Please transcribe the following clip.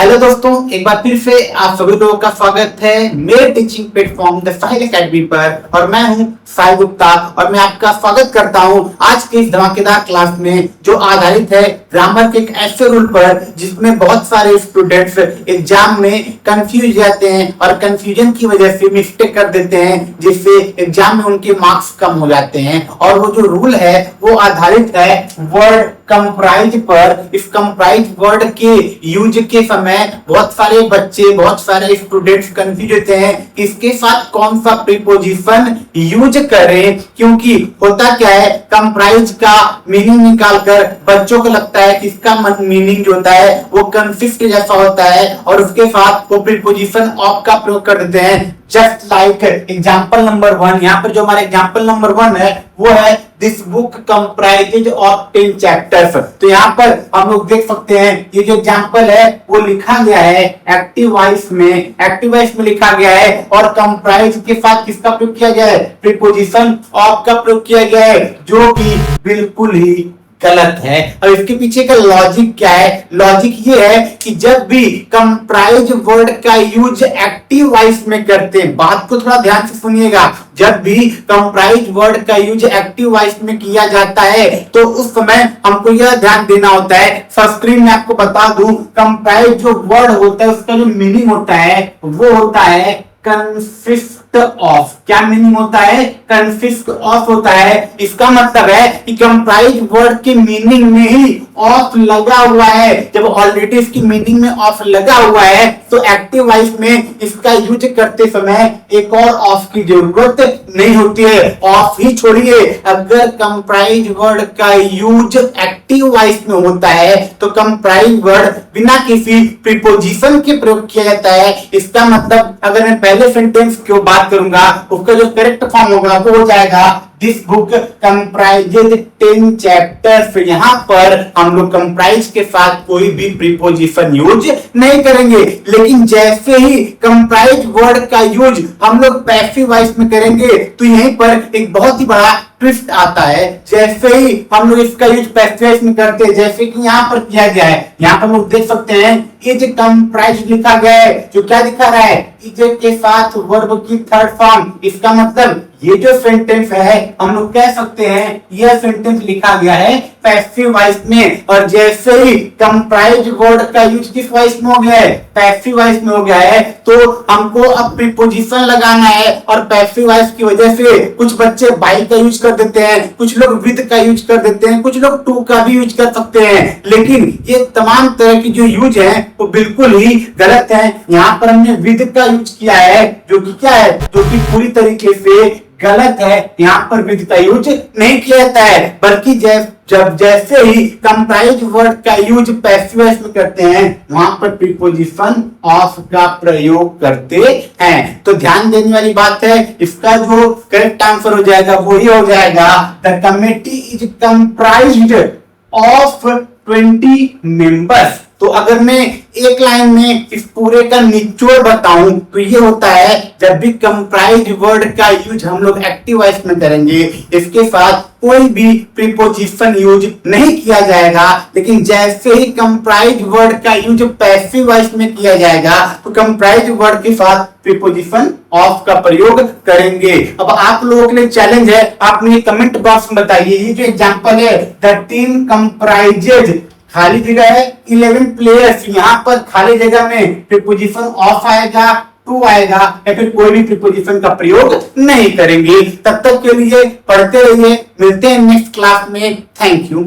Hello दोस्तों, एक बार फिर से आप सभी लोगों का स्वागत है मेरे teaching platform the Sahil academy पर। और मैं हूं साहिल गुप्ता और मैं आपका स्वागत करता हूं आज की इस धमाकेदार क्लास में, जो आधारित है ग्रामर के एक ऐसे रूल पर जिसमें बहुत सारे स्टूडेंट्स एग्जाम में कंफ्यूज रहते हैं और कंफ्यूजन की वजह से मिस्टेक कर देते हैं, जिससे एग्जाम में उनके मार्क्स कम हो जाते हैं। और वो जो रूल है वो आधारित है वर्ड कंप्राइज पर। इस कंप्राइज वर्ड के यूज के समय बहुत सारे बच्चे, बहुत सारे स्टूडेंट्स कंफ्यूज होते हैं इसके साथ कौन सा प्रीपोजिशन यूज करें, क्योंकि होता क्या है कंप्राइज का मीनिंग निकालकर बच्चों को लगता है कि इसका मीनिंग जो होता है वो कंसिस्ट जैसा होता है और उसके साथ वो प्रीपोजिशन ऑफ का प्रयोग कर देते हैं। जस्ट लाइक एग्जाम्पल नंबर 1, यहाँ पर जो हमारा एग्जाम्पल नंबर 1 है वो है this book comprises of 10 chapters. तो यहाँ पर हम लोग देख सकते हैं ये जो एग्जाम्पल है वो लिखा गया है एक्टिव वॉइस में लिखा गया है और कंप्राइज के साथ किसका प्रयोग किया गया है, प्रीपोजिशन ऑफ का प्रयोग किया गया है, जो कि बिल्कुल ही गलत है। और इसके पीछे का लॉजिक क्या है? लॉजिक ये है कि जब भी कंप्राइज वर्ड का यूज एक्टिव वॉइस में करते हैं, बात को थोड़ा ध्यान से सुनिएगा, जब भी कंप्राइज वर्ड का यूज एक्टिव वॉइस में किया जाता है तो उस समय हमको यह ध्यान देना होता है। स्क्रीन में आपको बता दूं, कंप्राइज जो वर्ड होता है उसका जो मीनिंग होता है वो होता है कंसिस्ट ऑफ। क्या मीनिंग होता है? कंसिस्ट ऑफ होता है। इसका मतलब है कि कंप्राइज वर्ड के मीनिंग में ही ऑफ लगा हुआ है। जब ऑलरेडी इसकी मीनिंग में ऑफ लगा हुआ है तो एक्टिव वॉइस में इसका यूज करते समय एक और ऑफ की जरूरत नहीं होती है। ऑफ ही छोड़िए, अगर कंप्राइज वर्ड का यूज एक्टिव वॉइस में होता है तो कंप्राइज वर्ड बिना किसी प्रीपोजिशन के प्रयोग किया जाता है। इसका मतलब अगर मैं पहले सेंटेंस की बात करूंगा उसका जो करेक्ट फॉर्म होगा वो हो जाएगा दिस बुक कंप्राइजेज 10 चैप्टर्स। यहाँ पर हम लोग कंप्राइज के साथ कोई भी प्रीपोजिशन यूज नहीं करेंगे। लेकिन जैसे ही कंप्राइज वर्ड का यूज हम लोग पैसिव वॉइस में करेंगे तो यहीं पर एक बहुत ही बड़ा ट्विस्ट आता है। जैसे ही हम लोग इसका यूज पैसिव वॉइस में करते हैं, जैसे कि यहाँ पर किया गया है, यहाँ पर लोग देख सकते हैं ये जो कंप्राइज लिखा गया है जो क्या दिखा रहा है, इज के साथ वर्ब की थर्ड फॉर्म। इसका मतलब ये जो सेंटेंस है हम लोग कह सकते हैं यह सेंटेंस लिखा गया है पैसिव वॉइस में। और जैसे ही कंप्राइज वर्ड का यूज किस वॉइस में हो गया है, पैसिव वॉइस में हो गया है, तो हमको अब प्रीपोजिशन लगाना है। और पैसिव वॉइस की वजह से कुछ बच्चे बाई का यूज कर देते हैं, कुछ लोग विद का यूज कर देते हैं, कुछ लोग टू का भी यूज कर सकते हैं। लेकिन ये तमाम तरह की जो यूज है वो बिल्कुल ही गलत है। यहाँ पर हमने विद का यूज किया है जो कि क्या है, जो कि पूरी तरीके से गलत है। यहाँ पर विद का यूज नहीं किया जाता है, बल्कि जब जैसे ही कंप्राइज वर्ड का यूज पैसिव वॉइस में करते हैं वहां पर प्रीपोजिशन ऑफ का प्रयोग करते हैं। तो ध्यान देने वाली बात है, इसका जो करेक्ट आंसर हो जाएगा वो ही हो जाएगा the committee is comprised of 20 members. तो अगर मैं एक लाइन में इस पूरे का निचोड़ बताऊं तो ये होता है जब भी कंप्राइज वर्ड का यूज हम लोग एक्टिव वॉइस में करेंगे इसके साथ कोई भी प्रीपोजिशन यूज नहीं किया जाएगा। लेकिन जैसे ही कंप्राइज वर्ड का यूज पैसिव वॉइस में किया जाएगा तो कंप्राइज वर्ड के साथ प्रीपोजिशन ऑफ का प्रयोग करेंगे। अब आप लोगों के लिए चैलेंज है, आप मुझे कमेंट बॉक्स में बताइए ये जो एग्जांपल है द टीम कंप्राइजेज, खाली जगह है 11 प्लेयर्स, यहाँ पर खाली जगह में प्रीपोजिशन ऑफ आएगा, टू आएगा या फिर कोई भी प्रीपोजिशन का प्रयोग नहीं करेंगे। तब तक के लिए पढ़ते रहिए, मिलते हैं नेक्स्ट क्लास में। Thank you.